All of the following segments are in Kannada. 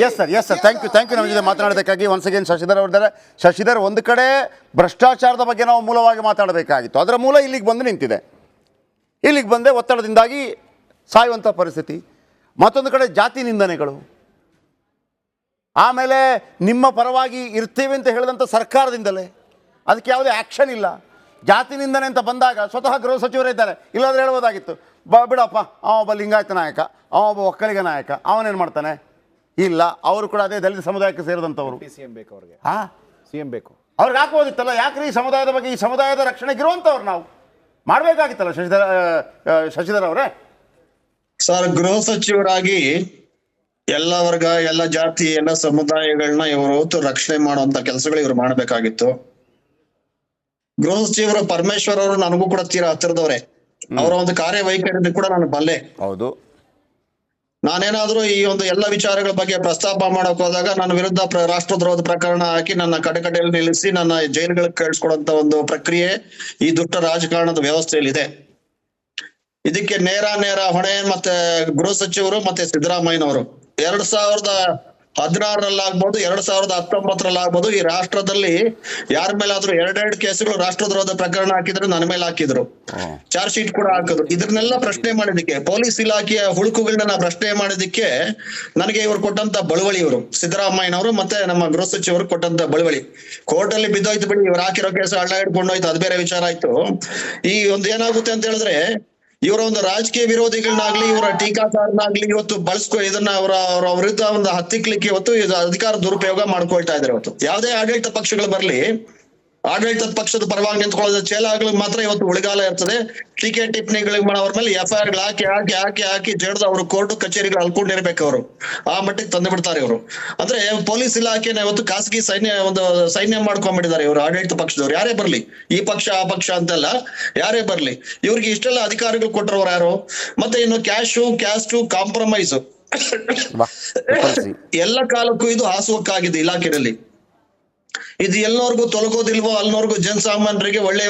ಎಸ್ ಸರ್ ಥ್ಯಾಂಕ್ ಯು ನಮ್ಮ ಜೊತೆ ಮಾತನಾಡೋದಕ್ಕಾಗಿ ಒನ್ಸ್ ಅಗೇನ್ ಶಶಿಧರ್ ಅವರಿದ್ದಾರೆ. ಶಶಿಧರ್, ಒಂದು ಕಡೆ ಭ್ರಷ್ಟಾಚಾರದ ಬಗ್ಗೆ ನಾವು ಮೂಲವಾಗಿ ಮಾತಾಡಬೇಕಾಗಿತ್ತು, ಅದರ ಮೂಲ ಇಲ್ಲಿಗೆ ಬಂದು ನಿಂತಿದೆ. ಇಲ್ಲಿಗೆ ಬಂದೆ ಒತ್ತಡದಿಂದಾಗಿ ಸಾಯುವಂಥ ಪರಿಸ್ಥಿತಿ. ಮತ್ತೊಂದು ಕಡೆ ಜಾತಿ ನಿಂದನೆಗಳು, ಆಮೇಲೆ ನಿಮ್ಮ ಪರವಾಗಿ ಇರ್ತೀವಿ ಅಂತ ಹೇಳಿದಂಥ ಸರ್ಕಾರದಿಂದಲೇ ಅದಕ್ಕೆ ಯಾವುದೇ ಆ್ಯಕ್ಷನ್ ಇಲ್ಲ. ಜಾತಿ ನಿಂದನೆ ಅಂತ ಬಂದಾಗ ಸ್ವತಃ ಗೃಹ ಸಚಿವರೇ ಇದ್ದಾರೆ, ಇಲ್ಲಾಂದ್ರೆ ಹೇಳ್ಬೋದಾಗಿತ್ತು ಬಿಡಪ್ಪ ಅವ ಒಬ್ಬ ಲಿಂಗಾಯತ ನಾಯಕ, ಅವ ಒಬ್ಬ ಒಕ್ಕಲಿಗ ನಾಯಕ, ಅವನೇನು ಮಾಡ್ತಾನೆ. ಇಲ್ಲ, ಅವರು ಕೂಡ ಅದೇ ದಲಿತ ಸಮುದಾಯಕ್ಕೆ ಸೇರಿದಂಥವ್ರು. ಸಿಎಂ ಬೇಕು ಅವ್ರಿಗೆ, ಸಿಎಂ ಬೇಕು ಅವ್ರಿಗೆ ಹಾಕ್ಬೋದಿತ್ತಲ್ಲ. ಯಾಕ್ರಿ ಈ ಸಮುದಾಯದ ಬಗ್ಗೆ, ಈ ಸಮುದಾಯದ ರಕ್ಷಣೆಗೆ ಇರುವಂಥವ್ರು ನಾವು ಮಾಡಬೇಕಾಗಿತ್ತಲ್ಲ ಶಶಿಧರ್ ಅವರೇ. ಸರ್, ಗೃಹ ಸಚಿವರಾಗಿ ಎಲ್ಲ ವರ್ಗ, ಎಲ್ಲ ಜಾತಿ, ಎಲ್ಲ ಸಮುದಾಯಗಳನ್ನ ಇವರು ರಕ್ಷಣೆ ಮಾಡುವಂತ ಕೆಲಸಗಳು ಇವ್ರು ಮಾಡ್ಬೇಕಾಗಿತ್ತು. ಗೃಹ ಸಚಿವರು ಪರಮೇಶ್ವರ್ ಅವರು ನನಗೂ ಕೂಡ ತೀರಾ ಹತ್ತಿರದವ್ರೆ. ಅವರ ಒಂದು ಕಾರ್ಯವೈಖರಿ ಕೂಡ ನಾನು ಬಲ್ಲೆ. ಹೌದು, ನಾನೇನಾದ್ರೂ ಈ ಒಂದು ಎಲ್ಲ ವಿಚಾರಗಳ ಬಗ್ಗೆ ಪ್ರಸ್ತಾಪ ಮಾಡಕ್ ಹೋದಾಗ ನನ್ನ ವಿರುದ್ಧ ರಾಷ್ಟ್ರದ್ರೋಹದ ಪ್ರಕರಣ ಹಾಕಿ ನನ್ನ ಕಡೆಯಲ್ಲಿ ನಿಲ್ಲಿಸಿ ನನ್ನ ಜೈಲುಗಳಿಗೆ ಕಳಿಸ್ಕೊಡುವಂತ ಒಂದು ಪ್ರಕ್ರಿಯೆ ಈ ದುಷ್ಟ ರಾಜಕಾರಣದ ವ್ಯವಸ್ಥೆಯಲ್ಲಿದೆ. ಇದಕ್ಕೆ ನೇರ ಹೊಣೆ ಮತ್ತೆ ಗೃಹ ಸಚಿವರು ಮತ್ತೆ ಸಿದ್ದರಾಮಯ್ಯನವರು 2016 2019 ಈ ರಾಷ್ಟ್ರದಲ್ಲಿ ಯಾರ ಮೇಲಾದ್ರೂ ಎರಡೆರಡು ಕೇಸುಗಳು ರಾಷ್ಟ್ರದ್ರೋಹದ ಪ್ರಕರಣ ಹಾಕಿದ್ರೆ ನನ್ನ ಮೇಲೆ ಹಾಕಿದ್ರು, ಚಾರ್ಜ್ ಶೀಟ್ ಕೂಡ ಹಾಕಿದ್ರು. ಇದನ್ನೆಲ್ಲ ಪ್ರಶ್ನೆ ಮಾಡಿದಕ್ಕೆ, ಪೊಲೀಸ್ ಇಲಾಖೆಯ ಹುಳುಕುಗಳನ್ನ ಪ್ರಶ್ನೆ ಮಾಡಿದಕ್ಕೆ ನನಗೆ ಇವರು ಕೊಟ್ಟಂತ ಬಳುವಳಿ, ಇವರು ಸಿದ್ದರಾಮಯ್ಯನವರು ಮತ್ತೆ ನಮ್ಮ ಗೃಹ ಸಚಿವರು ಕೊಟ್ಟಂತ ಬಳುವಳಿ ಕೋರ್ಟ್ ಅಲ್ಲಿ ಬಿದ್ದೋಯ್ತು ಬಿಡಿ. ಇವ್ರು ಹಾಕಿರೋ ಕೇಸು ಹಳ್ಳ ಹಿಡ್ಕೊಂಡೋಯ್ತು, ಅದು ಬೇರೆ ವಿಚಾರ ಆಯ್ತು. ಈ ಒಂದು ಏನಾಗುತ್ತೆ ಅಂತ ಹೇಳಿದ್ರೆ, ಇವರ ಒಂದು ರಾಜಕೀಯ ವಿರೋಧಿಗಳನ್ನಾಗ್ಲಿ, ಇವರ ಟೀಕಾಕಾರನಾಗ್ಲಿ ಇವತ್ತು ಇದನ್ನ ಅವರ ವಿರುದ್ಧ ಒಂದು ಹತ್ತಿಕ್ಲಿಕ್ಕೆ ಇವತ್ತು ಅಧಿಕಾರ ದುರುಪಯೋಗ ಮಾಡ್ಕೊಳ್ತಾ ಇದ್ದಾರೆ. ಇವತ್ತು ಯಾವುದೇ ಆಡಳಿತ ಪಕ್ಷಗಳು ಬರ್ಲಿ, ಆಡಳಿತ ಪಕ್ಷದ ಪರವಾಗಿ ನಿಂತ್ಕೊಳ್ಳೋದ ಚೇಲಾಗಳಿಗೆ ಮಾತ್ರ ಇವತ್ತು ಉಳಿಗಾಲ ಇರ್ತದೆ. ಟೀಕೆ ಟಿಪ್ಪಣಿಗಳಿಗೆ ಅವ್ರ ಮೇಲೆ FIR ಹಾಕಿ ಜಡ್ದು ಅವರು ಕೋರ್ಟ್ ಕಚೇರಿಗಳು ಅಲ್ಕೊಂಡಿರ್ಬೇಕು. ಅವರು ಆ ಮಟ್ಟಿಗೆ ತಂದು ಬಿಡ್ತಾರೆ ಇವರು. ಅಂದ್ರೆ ಪೊಲೀಸ್ ಇಲಾಖೆನ ಇವತ್ತು ಖಾಸಗಿ ಸೈನ್ಯ ಮಾಡ್ಕೊಂಡ್ಬಿಟ್ಟಿದ್ದಾರೆ ಇವರು ಆಡಳಿತ ಪಕ್ಷದವ್ರು. ಯಾರೇ ಬರ್ಲಿ, ಈ ಪಕ್ಷ ಆ ಪಕ್ಷ ಅಂತೆಲ್ಲ ಯಾರೇ ಬರ್ಲಿ, ಇವ್ರಿಗೆ ಇಷ್ಟೆಲ್ಲ ಅಧಿಕಾರಿಗಳು ಕೊಟ್ಟರವ್ರು ಯಾರು? ಮತ್ತೆ ಇನ್ನು ಕ್ಯಾಸ್ಟು ಕಾಂಪ್ರಮೈಸ್ ಎಲ್ಲ ಕಾಲಕ್ಕೂ ಇದು ಹಾಸುವಕ್ಕಾಗಿದೆ ಇಲಾಖೆಯಲ್ಲಿ. ಇದು ಎಲ್ಲರಿಗೂ ತೊಲಗೋದಿಲ್ವೋ ಅಲ್ಲಿನವರೆಗೂ ಜನಸಾಮಾನ್ಯರಿಗೆ ಒಳ್ಳೆ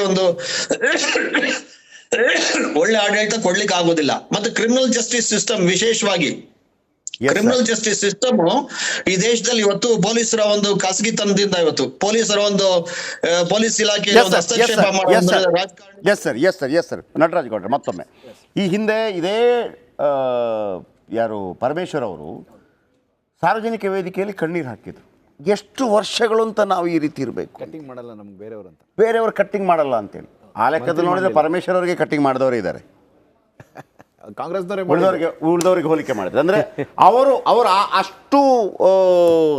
ಆಡಳಿತ ಕೊಡ್ಲಿಕ್ಕೆ ಆಗೋದಿಲ್ಲ. ಮತ್ತೆ ಕ್ರಿಮಿನಲ್ ಜಸ್ಟಿಸ್ ಸಿಸ್ಟಮ್, ವಿಶೇಷವಾಗಿ ಕ್ರಿಮಿನಲ್ ಜಸ್ಟಿಸ್ ಸಿಸ್ಟಮ್ ಈ ದೇಶದಲ್ಲಿ ಇವತ್ತು ಪೊಲೀಸರ ಒಂದು ಖಾಸಗಿತನದಿಂದ ಇವತ್ತು ಪೊಲೀಸ್ ಇಲಾಖೆ ಹಸ್ತಕ್ಷೇಪ ಸರ್ ನಟರಾಜ್ ಗೌಡ್ರೆ, ಮತ್ತೊಮ್ಮೆ ಈ ಹಿಂದೆ ಇದೇ ಯಾರು ಪರಮೇಶ್ವರ್ ಅವರು ಸಾರ್ವಜನಿಕ ವೇದಿಕೆಯಲ್ಲಿ ಕಣ್ಣೀರು ಹಾಕಿದ್ರು. ಎಷ್ಟು ವರ್ಷಗಳು ಅಂತ ನಾವು ಈ ರೀತಿ ಇರಬೇಕು? ಕಟ್ಟಿಂಗ್ ಮಾಡಲ್ಲ ನಮ್ಗೆ ಬೇರೆಯವರು ಕಟ್ಟಿಂಗ್ ಮಾಡಲ್ಲ ಅಂತೇಳಿ ಆ ಲೆಕ್ಕದಲ್ಲಿ ನೋಡಿದ್ರೆ ಪರಮೇಶ್ವರ್ ಅವರಿಗೆ ಕಟ್ಟಿಂಗ್ ಮಾಡಿದವರೇ ಇದ್ದಾರೆ. ಉಳಿದವರಿಗೆ ಹೋಲಿಕೆ ಮಾಡಿದ್ರೆ ಅಂದ್ರೆ ಅವರು ಅಷ್ಟು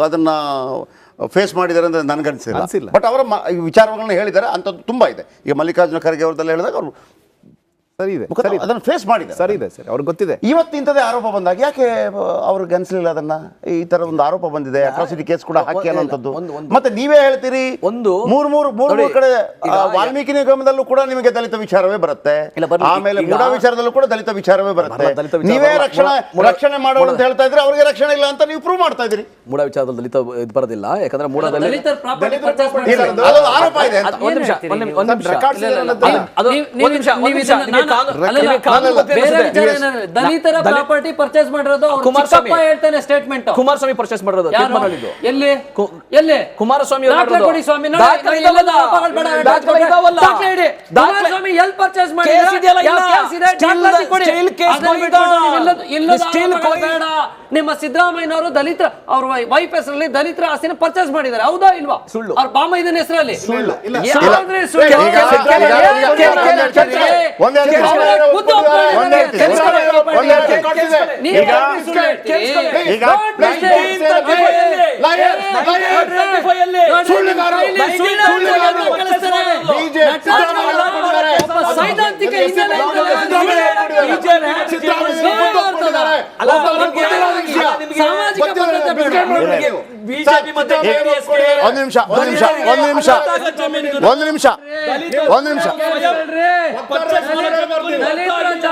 ಅದನ್ನ ಫೇಸ್ ಮಾಡಿದ್ದಾರೆ ಅಂದ್ರೆ ನನಗನ್ಸಿಲ್ಲ. ಬಟ್ ಅವರ ವಿಚಾರಗಳನ್ನ ಹೇಳಿದ್ದಾರೆ ಅಂಥದ್ದು ತುಂಬಾ ಇದೆ. ಈಗ ಮಲ್ಲಿಕಾರ್ಜುನ ಖರ್ಗೆ ಅವ್ರದ್ದೆಲ್ಲ ಹೇಳಿದಾಗ ಅವರು ಸರಿ ಇದೆ, ಅದನ್ನು ಫೇಸ್ ಮಾಡಿದೆ. ಸರಿ ಇದೆ, ಅವ್ರಿಗೆ ಗೊತ್ತಿದೆ. ಇವತ್ತು ಇಂಥದ್ದೇ ಆರೋಪ ಬಂದಾಗ ಯಾಕೆ ಅವ್ರಿಗೆ ಅನ್ಸಲಿಲ್ಲ ಅದನ್ನ? ಈ ತರ ಒಂದು ಆರೋಪ ಬಂದಿದೆ, ಅಟ್ರಾಸಿಟಿ ಕೇಸ್ ಕೂಡ ಹಾಕಿ ಅನ್ನೋಂಥದ್ದು. ಮತ್ತೆ ನೀವೇ ಹೇಳ್ತೀರಿ ಮೂರು ಕಡೆ ವಾಲ್ಮೀಕಿ ನಿಗಮದಲ್ಲೂ ಕೂಡ ನಿಮಗೆ ದಲಿತ ವಿಚಾರವೇ ಬರುತ್ತೆ, ಆಮೇಲೆ ಮೂಡ ವಿಚಾರದಲ್ಲೂ ಕೂಡ ದಲಿತ ವಿಚಾರವೇ ಬರುತ್ತೆ. ನೀವೇ ರಕ್ಷಣೆ ಮಾಡೋಣ ಅಂತ ಹೇಳ್ತಾ ಇದ್ರೆ ಅವ್ರಿಗೆ ರಕ್ಷಣೆ ಇಲ್ಲ ಅಂತ ನೀವು ಪ್ರೂವ್ ಮಾಡ್ತಾ ಇದ್ರಿ. ಮೂಡ ವಿಚಾರದಲ್ಲಿ ದಲಿತ ಇದು ಬರೋದಿಲ್ಲ, ಯಾಕಂದ್ರೆ ಮೂಡದಲ್ಲಿ ಆರೋಪ ಇದೆ. ದಲಿತರ ಪ್ರಾಪರ್ಟಿ ಪರ್ಚೇಸ್ ಮಾಡಿರೋದು ಹೇಳ್ತಾನೆ ಸ್ಟೇಟ್ಮೆಂಟ್. ಕುಮಾರಸ್ವಾಮಿ ಪರ್ಚೇಸ್ ಮಾಡಿರೋದು ಎಲ್ಲಿ ಕುಮಾರಸ್ವಾಮಿ ಎಲ್ಲಿ ಪರ್ಚೇಸ್ ಮಾಡಿ ನಿಮ್ಮ ಸಿದ್ದರಾಮಯ್ಯನವರು ದಲಿತರ ಅವ್ರ ವೈಫ್ ಹೆಸರಲ್ಲಿ ದಲಿತರ ಆಸ್ತಿನ ಪರ್ಚೇಸ್ ಮಾಡಿದ್ದಾರೆ, ಹೌದಾ ಇಲ್ವಾ? ಸುಳ್ಳು. ಅವ್ರ ಬಾಮೈದನ ಹೆಸರಲ್ಲಿ ಸೈದ್ಧಾಂತಿಕ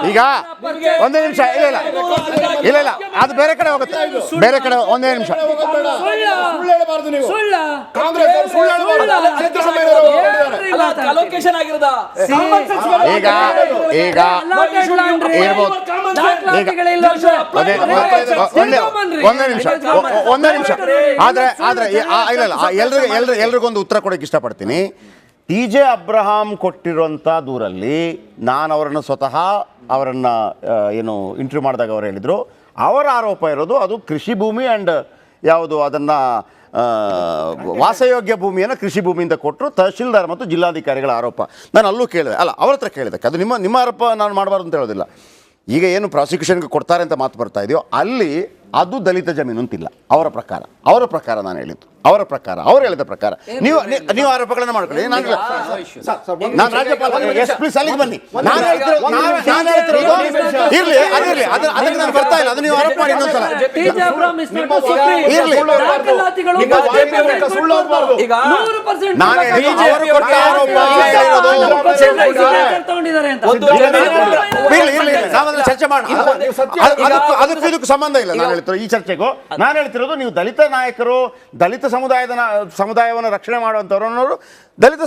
ಈಗ ಒಂದೇ ನಿಮಿಷ ಇಲ್ಲ ಅದು ಬೇರೆ ಕಡೆ ಹೋಗುತ್ತೆ, ಬೇರೆ ಕಡೆ. ಒಂದೇ ನಿಮಿಷ, ಅಲೋಕೇಶನ್ ಆಗಿರೋದ ಈಗ ಇರ್ಬೋದು. ಒಂದೇ ನಿಮಿಷ ಆದ್ರೆ ಇಲ್ಲ ಎಲ್ರಿಗೊಂದು ಉತ್ತರ ಕೊಡಕ್ಕೆ ಇಷ್ಟಪಡ್ತೀನಿ. ಟಿ.ಜೆ. ಅಬ್ರಹಾಂ ಕೊಟ್ಟಿರುವಂಥ ದೂರಲ್ಲಿ ನಾನು ಅವರನ್ನು ಸ್ವತಃ ಏನು ಇಂಟರ್ವ್ಯೂ ಮಾಡಿದಾಗ ಅವರು ಹೇಳಿದರು, ಅವರ ಆರೋಪ ಇರೋದು ಅದು ಕೃಷಿ ಭೂಮಿ ಆ್ಯಂಡ್ ಯಾವುದು ಅದನ್ನು ವಾಸಯೋಗ್ಯ ಭೂಮಿಯನ್ನು ಕೃಷಿ ಭೂಮಿಯಿಂದ ಕೊಟ್ಟರು, ತಹಶೀಲ್ದಾರ್ ಮತ್ತು ಜಿಲ್ಲಾಧಿಕಾರಿಗಳ ಆರೋಪ. ನಾನು ಅಲ್ಲೂ ಕೇಳಿದೆ, ಅಲ್ಲ ಅವ್ರ ಹತ್ರ ಕೇಳಿದೆ, ಅದು ನಿಮ್ಮ ಆರೋಪ ನಾನು ಮಾಡಬಾರ್ದು ಅಂತ ಹೇಳೋದಿಲ್ಲ. ಈಗ ಏನು ಪ್ರಾಸಿಕ್ಯೂಷನ್ಗೆ ಕೊಡ್ತಾರೆ ಅಂತ ಮಾತು ಬರ್ತಾ ಇದೆಯೋ ಅಲ್ಲಿ ಅದು ದಲಿತ ಜಮೀನು ಅಂತಿಲ್ಲ ಅವರ ಪ್ರಕಾರ ನಾನು ಹೇಳಿದ್ದು, ಅವರ ಪ್ರಕಾರ ಅವ್ರು ಹೇಳಿದ ಪ್ರಕಾರ ನೀವು ಆರೋಪಗಳನ್ನು ಮಾಡ್ಕೊಳ್ಳಿ. ನಾನು ರಾಜ್ಯಪಾಲ ಪ್ಲೀಸ್ ಅಲ್ಲಿಗೆ ಬನ್ನಿ. ಇರ್ಲಿ ಅದಕ್ಕೆ ನಾನು ಬರ್ತಾ ಇಲ್ಲ, ಅದು ನೀವು ಆರೋಪ ಮಾಡಿ ಇನ್ನೊಂದ್ಸಲ ಇರ್ಲಿ. ಚರ್ಚೆ ಮಾಡೋಣ, ಅದಕ್ಕೂ ಇದಕ್ಕೂ ಸಂಬಂಧ ಇಲ್ಲ. ನಾನು ಹೇಳ್ತಿರೋ ಈ ಚರ್ಚೆಗೂ ನಾನು ಹೇಳ್ತಿರೋದು, ನೀವು ದಲಿತ ನಾಯಕರು, ದಲಿತ ಸಮುದಾಯವನ್ನು ರಕ್ಷಣೆ ಮಾಡುವಂಥವ್ರನ್ನವರು ದಲಿತ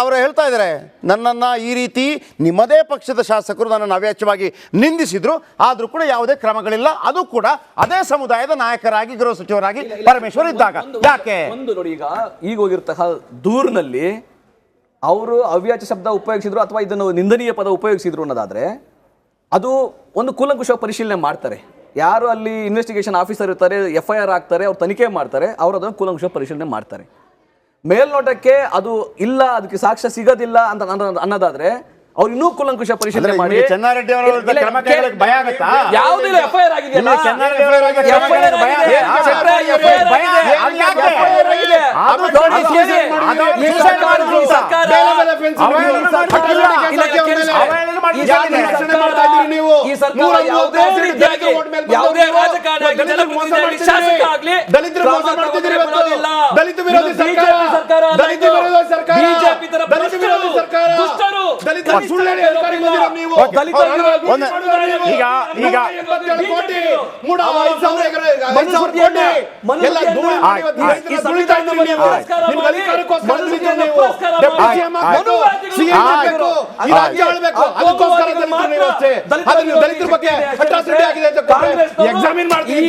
ಅವರು ಹೇಳ್ತಾ ಇದ್ದಾರೆ, ನನ್ನನ್ನು ಈ ರೀತಿ ನಿಮ್ಮದೇ ಪಕ್ಷದ ಶಾಸಕರು ನನ್ನನ್ನು ಅವ್ಯಾಚ್ಯವಾಗಿ ನಿಂದಿಸಿದ್ರು, ಆದರೂ ಕೂಡ ಯಾವುದೇ ಕ್ರಮಗಳಿಲ್ಲ. ಅದು ಕೂಡ ಅದೇ ಸಮುದಾಯದ ನಾಯಕರಾಗಿ ಗೃಹ ಸಚಿವರಾಗಿ ಪರಮೇಶ್ವರ್ ಇದ್ದಾಗ ಯಾಕೆ ನೋಡಿ, ಈಗ ಹೋಗಿರ್ತಕ್ಕ ದೂರಿನಲ್ಲಿ ಅವರು ಅವ್ಯಾಚ್ಯ ಶಬ್ದ ಉಪಯೋಗಿಸಿದ್ರು ಅಥವಾ ಇದನ್ನು ನಿಂದನೀಯ ಪದ ಉಪಯೋಗಿಸಿದ್ರು ಅನ್ನೋದಾದ್ರೆ ಅದು ಒಂದು ಕೂಲಂಕುಷ ಪರಿಶೀಲನೆ ಮಾಡ್ತಾರೆ. ಯಾರು ಅಲ್ಲಿ ಇನ್ವೆಸ್ಟಿಗೇಷನ್ ಆಫೀಸರ್ ಇರ್ತಾರೆ, FIR ಆಗ್ತಾರೆ, ಅವ್ರು ತನಿಖೆ ಮಾಡ್ತಾರೆ, ಅವರು ಅದನ್ನು ಕೂಲಂಕುಷ ಪರಿಶೀಲನೆ ಮಾಡ್ತಾರೆ. ಮೇಲ್ನೋಟಕ್ಕೆ ಅದು ಇಲ್ಲ, ಅದಕ್ಕೆ ಸಾಕ್ಷ್ಯ ಸಿಗೋದಿಲ್ಲ ಅಂತ ಅನ್ನೋದಾದ್ರೆ ಅವ್ರು ಇನ್ನೂ ಕೂಲಂಕುಷ ಪರಿಶೀಲನೆ ಮಾಡಿ ಚೆನ್ನಾರೆಡ್ಡಿ ಅವರ ಕ್ರಮ ಕೈಗೊಳ್ಳಕ್ಕೆ ಭಯ ಆಗುತ್ತಾ? ಯಾವುದಿಲ್ಲ, FIR ಆಗಿದೆಯಲ್ಲ, ಯಾವುದೇ ರಾಜಕಾರಣಿ ಶಾಸಕ ಆಗ್ಲಿ ದಲಿತ ವಿರೋಧಿ ಸರ್ಕಾರ, ಬಿಜೆಪಿ ತರ ದುಷ್ಟರು ದಲಿತರ ಬಗ್ಗೆ ಅಟ್ರಾಸಿಟಿ ಆಗಿದೆ ಅಂತ ಎಕ್ಸಾಮಿನ್ ಮಾಡ್ತೀವಿ.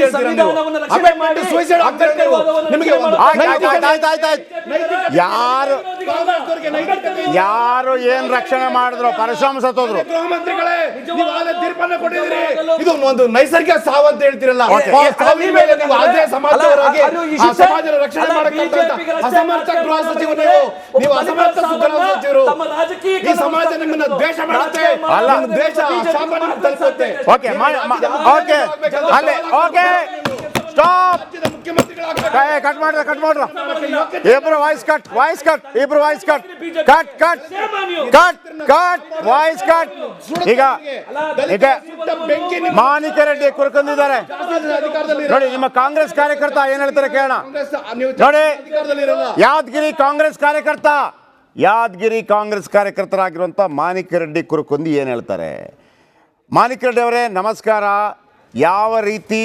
ಯಾರು ಏನ್ ರಕ್ಷಣೆ ಮಾಡಿದ್ರು, ಪರಶುರಾಮ ಸತ್ತೋದ್ರು. ಇದು ಒಂದು ನೈಸರ್ಗಿಕ ಸಾವು ಅಂತ ಹೇಳ್ತಿರಲ್ಲ, ಸಾವಿನ ಮೇಲೆ ನೀವು ಅದೇ ಸಮಾಜದವರಾಗಿ ಸಮಾಜದ ರಕ್ಷಣೆ ಮಾಡಕ್ಕಂತ ಅಸಮರ್ಥ ಗೃಹ ಸಚಿವ ನೀವು ಅಸಮರ್ಥ ಗೃಹ ಸಚಿವರು. ಈ ಸಮಾಜ ನಿಮ್ಮನ್ನ ದ್ವೇಷ ಮಾಡುತ್ತೆ, ದೇಶ ಸಾಮಾನ್ಯ ತಲುಪುತ್ತೆ. ಸ್ಟಾಪ್, ಕಟ್ ಮಾಡ್ರ ಇಬ್ರು ವಾಯ್ಸ್ ಕಟ್ ವಾಯ್ಸ್ ಕಟ್. ಈಗ ಮಾಣಿಕ್ಯ ರೆಡ್ಡಿ ಕುರ್ಕೊಂಡಿದ್ದಾರೆ ನೋಡಿ, ನಿಮ್ಮ ಕಾಂಗ್ರೆಸ್ ಕಾರ್ಯಕರ್ತ ಏನ್ ಹೇಳ್ತಾರೆ ಕೇಳೋಣ ನೋಡಿ. ಯಾದಗಿರಿ ಕಾಂಗ್ರೆಸ್ ಕಾರ್ಯಕರ್ತರಾಗಿರುವಂತ ಮಾಣಿಕ್ಯ ರೆಡ್ಡಿ ಕುರ್ಕೊಂಡಿ ಏನ್ ಹೇಳ್ತಾರೆ. ಮಾಣಿಕ್ಯ ರೆಡ್ಡಿ ಅವರೇ ನಮಸ್ಕಾರ. ಯಾವ ರೀತಿ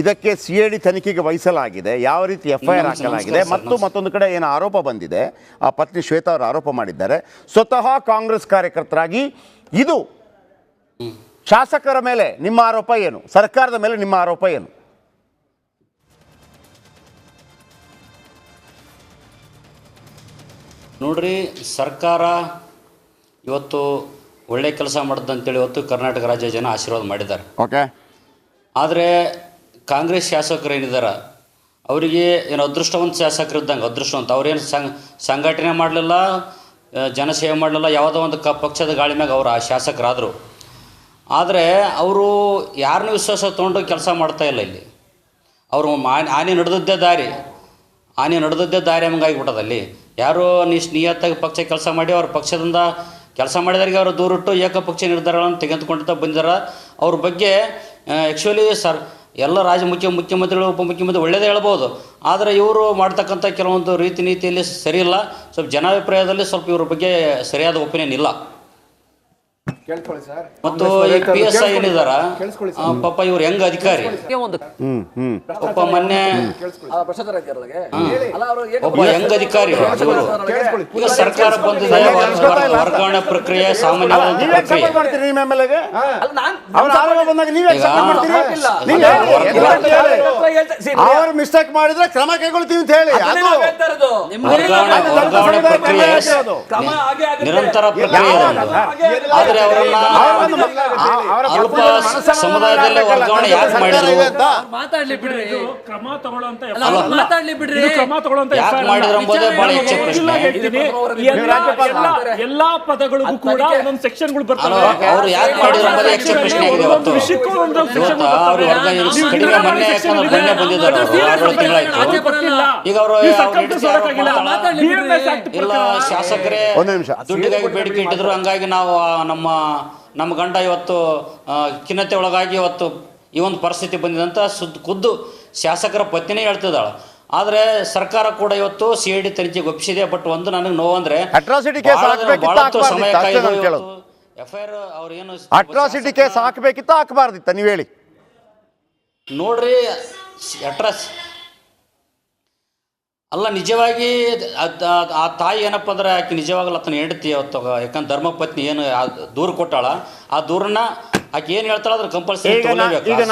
ಇದಕ್ಕೆ CID ತನಿಖೆಗೆ ವಹಿಸಲಾಗಿದೆ, ಯಾವ ರೀತಿ FIR ಹಾಕಲಾಗಿದೆ, ಮತ್ತು ಮತ್ತೊಂದು ಕಡೆ ಏನು ಆರೋಪ ಬಂದಿದೆ, ಆ ಪತ್ನಿ ಶ್ವೇತಾ ಅವರು ಆರೋಪ ಮಾಡಿದ್ದಾರೆ, ಸ್ವತಃ ಕಾಂಗ್ರೆಸ್ ಕಾರ್ಯಕರ್ತರಾಗಿ ಇದು ಶಾಸಕರ ಮೇಲೆ ನಿಮ್ಮ ಆರೋಪ ಏನು, ಸರ್ಕಾರದ ಮೇಲೆ ನಿಮ್ಮ ಆರೋಪ ಏನು? ನೋಡ್ರಿ, ಸರ್ಕಾರ ಇವತ್ತು ಒಳ್ಳೆ ಕೆಲಸ ಮಾಡಿದಂತೇಳಿ ಇವತ್ತು ಕರ್ನಾಟಕ ರಾಜ್ಯ ಜನ ಆಶೀರ್ವಾದ ಮಾಡಿದ್ದಾರೆ. ಓಕೆ, ಆದರೆ ಕಾಂಗ್ರೆಸ್ ಶಾಸಕರು ಏನಿದ್ದಾರೆ ಅವರಿಗೆ ಏನು ಅದೃಷ್ಟವಂತ ಶಾಸಕರು ಇದ್ದಂಗೆ, ಅದೃಷ್ಟವಂತ ಅವ್ರೇನು ಸಂಘಟನೆ ಮಾಡಲಿಲ್ಲ, ಜನಸೇವೆ ಮಾಡಲಿಲ್ಲ, ಯಾವುದೋ ಒಂದು ಪಕ್ಷದ ಗಾಳಿ ಮ್ಯಾಗ ಅವರು ಆ ಶಾಸಕರಾದರು. ಆದರೆ ಅವರು ಯಾರನ್ನೂ ವಿಶ್ವಾಸ ತೊಗೊಂಡು ಕೆಲಸ ಮಾಡ್ತಾಯಿಲ್ಲ. ಇಲ್ಲಿ ಅವರು ಆನೆ ನಡೆದದ್ದೇ ದಾರಿ ಹಂಗಾಗಿಬಿಟ್ಟದಲ್ಲಿ. ಯಾರು ನಿಯತ್ತಾಗಿ ಪಕ್ಷ ಕೆಲಸ ಮಾಡಿ ಅವ್ರ ಪಕ್ಷದಿಂದ ಕೆಲಸ ಮಾಡಿದವರಿಗೆ ಅವರು ದೂರಿಟ್ಟು ಏಕಪಕ್ಷ ನಿರ್ಧಾರಗಳನ್ನು ತೆಗೆದುಕೊಂಡ ಬಂದಿದ್ದಾರೆ. ಅವ್ರ ಬಗ್ಗೆ ಆ್ಯಕ್ಚುಲಿ ಎಲ್ಲ ಮುಖ್ಯಮಂತ್ರಿಗಳು ಉಪಮುಖ್ಯಮಂತ್ರಿ ಒಳ್ಳೆಯದೇ ಹೇಳ್ಬೋದು, ಆದರೆ ಇವರು ಮಾಡ್ತಕ್ಕಂಥ ಕೆಲವೊಂದು ರೀತಿ ನೀತಿಯಲ್ಲಿ ಸರಿಯಿಲ್ಲ. ಸ್ವಲ್ಪ ಜನಾಭಿಪ್ರಾಯದಲ್ಲಿ ಸ್ವಲ್ಪ ಇವ್ರ ಬಗ್ಗೆ ಸರಿಯಾದ ಒಪಿನಿಯನ್ ಇಲ್ಲ. ಕೇಳ್ಕೊಳ್ಳಿ ಸರ್. ಮತ್ತು ಈ PSI ಏನಿದಾರ ಪಾಪ ಇವ್ರು ಹೆಂಗ್ ಅಧಿಕಾರಿ ಒಂದು ಒಬ್ಬ ಮೊನ್ನೆ ಭ್ರಷ್ಟಾಚಾರ ಇದ್ದಾರಲ್ಲ, ಒಬ್ಬ ಹೆಂಗ್ ಅಧಿಕಾರಿ ಇವರು. ಈಗ ಸರ್ಕಾರ ಬಂದಿದೆ, ವರ್ಗಾವಣೆ ಪ್ರಕ್ರಿಯೆ ಸಾಮಾನ್ಯವಾದ ನೀವೇ ಪ್ರಕ್ರಿಯೆ. accept ಮಾಡ್ತೀರಿ ನಿಮ್ಮ MLA ಗೆ? ಅಲ್ಲ, ಅವ್ರ ಆರೋಪ ಬಂದಾಗ ನೀವೇ accept ಮಾಡ್ತೀರಿ? ನೀವು ಹೇಳಿ. ಅವ್ರು ಮಿಸ್ಟೇಕ್ ಮಾಡಿದ್ರೆ ಕ್ರಮ ಕೈಗೊಳ್ತೀವಿ ಅಂತ ಹೇಳಿ. ಅದು ವರ್ಗಾವಣೆ ಪ್ರಕ್ರಿಯೆ ನಿರಂತರ ಪ್ರಕ್ರಿಯೆ ಇದೆ. ಆದ್ರೆ ಅವರನ್ನ ಅಲ್ಪ ಸಮುದಾಯದಲ್ಲಿ ವರ್ಗಾವಣೆ ಯಾಕೆ ಮಾಡಿದ್ರು, ಮಾತಾಡ್ಲಿ ಬಿಡ್ರಿ, ಕ್ರಮ ತಗೊಳ್ಳುವಂತ ಮಾತಾಡ್ಲಿ ಬಿಡ್ರಿ, ಕ್ರಮ ತಗೊಳ್ಳುವಂತ ಯಾಕೆ ಮಾಡಿದ್ರು ಎಂಬುದೇ ಬಹಳ ಹೆಚ್ಚು ಪ್ರಶ್ನೆ. ಎಲ್ಲಾ ಪದಗಳಿಗೂ ಕೂಡ ಒಂದೊಂದು ಸೆಕ್ಷನ್ಗಳು ಬರ್ತವೆ. ಅವರು ಯಾಕೆ ಮಾಡಿದ್ರು ಎಂಬುದೇ ಹೆಚ್ಚು ಪ್ರಶ್ನೆ ಆಗಿದೆ ಇವತ್ತು. ಇವತ್ತು ಅವರು ವರ್ಗಾವಣೆ ಕಡಿಮೆ ಮೊನ್ನೆ ಯಾಕಂದ್ರೆ ಮೊನ್ನೆ ಬಂದಿದ್ದಾರೆ, ಅವರು 6 ತಿಂಗಳಾಯ್ತು. ಈಗ ಅವರು ಇಲ್ಲ ಶಾಸಕರೇ ದುಡ್ಡಿಗಾಗಿ ಬೇಡಿಕೆ ಇಟ್ಟಿದ್ರು, ಹಂಗಾಗಿ ನಾವು ನಮ್ಮ ಗಂಡ ಇವತ್ತು ಖಿನ್ನತೆ ಒಳಗಾಗಿ ಇವತ್ತು ಈ ಒಂದು ಪರಿಸ್ಥಿತಿ ಬಂದಿದೆ ಅಂತ ಖುದ್ದು ಶಾಸಕರ ಪತ್ನಿನೇ ಹೇಳ್ತಿದ್ದಾಳೆ. ಆದರೆ ಸರ್ಕಾರ ಕೂಡ ಇವತ್ತು CID ತನಿಖೆಗೆ ಒಪ್ಪಿಸಿದೆ. ಬಟ್ ಒಂದು ನನಗೆ ನೋವು ಅಂದ್ರೆ ಅಟ್ರಾಸಿಟಿ ಕೇಸ್ ಹಾಕಬೇಕಿತ್ತು, ಬಹಳಷ್ಟು ಸಮಯ ಕಾಯ್ದು ಕೇಳೋದು. FIR ಅವ್ರು ಏನು ಅಟ್ರಾಸಿಟಿ ಕೇಸ್ ಹಾಕಬೇಕಿತ್ತ ಹಾಕಬಾರ್ದಿತ್ತ ನೀವು ಹೇಳಿ ನೋಡ್ರಿ. ಅಲ್ಲ, ನಿಜವಾಗಿ ಆ ತಾಯಿ ಏನಪ್ಪ ಅಂದ್ರೆ ಆಕೆ ನಿಜವಾಗಲ್ಲ ಆತನ ಹೆಂಡತಿ ಅವತ್ತು, ಯಾಕಂದ್ರೆ ಧರ್ಮಪತ್ನಿ ಏನು ದೂರು ಕೊಟ್ಟಾಳ, ಆ ದೂರನ್ನ ಆಕೆ ಏನು ಹೇಳ್ತಾಳ ಅದ್ರ ಕಂಪಲ್ಸರಿ ಈಗ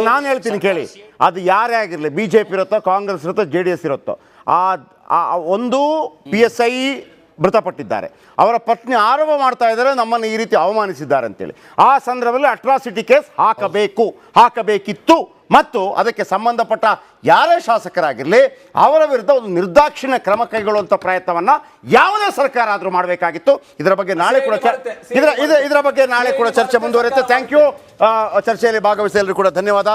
ನಾನು ಹೇಳ್ತೀನಿ ಕೇಳಿ. ಅದು ಯಾರೇ ಆಗಿರಲಿ, BJP ಇರುತ್ತೋ, ಕಾಂಗ್ರೆಸ್ ಇರುತ್ತೋ, JDS ಇರುತ್ತೋ, ಒಂದು PSI ಮೃತಪಟ್ಟಿದ್ದಾರೆ, ಅವರ ಪತ್ನಿ ಆರೋಪ ಮಾಡ್ತಾ ಇದ್ದಾರೆ ನಮ್ಮನ್ನು ಈ ರೀತಿ ಅವಮಾನಿಸಿದ್ದಾರೆ ಅಂತೇಳಿ. ಆ ಸಂದರ್ಭದಲ್ಲಿ ಅಟ್ರಾಸಿಟಿ ಕೇಸ್ ಹಾಕಬೇಕಿತ್ತು. ಮತ್ತು ಅದಕ್ಕೆ ಸಂಬಂಧಪಟ್ಟ ಯಾರೇ ಶಾಸಕರಾಗಿರಲಿ ಅವರ ವಿರುದ್ಧ ಒಂದು ನಿರ್ದಾಕ್ಷಿಣ್ಯ ಕ್ರಮ ಕೈಗೊಳ್ಳುವಂಥ ಪ್ರಯತ್ನವನ್ನು ಯಾವುದೇ ಸರ್ಕಾರ ಆದರೂ ಮಾಡಬೇಕಾಗಿತ್ತು. ಇದರ ಬಗ್ಗೆ ನಾಳೆ ಕೂಡ ಇದರ ಬಗ್ಗೆ ನಾಳೆ ಕೂಡ ಚರ್ಚೆ ಮುಂದುವರಿಯುತ್ತೆ. Thank you. ಚರ್ಚೆಯಲ್ಲಿ ಭಾಗವಹಿಸಿ ಎಲ್ಲರೂ ಕೂಡ ಧನ್ಯವಾದ.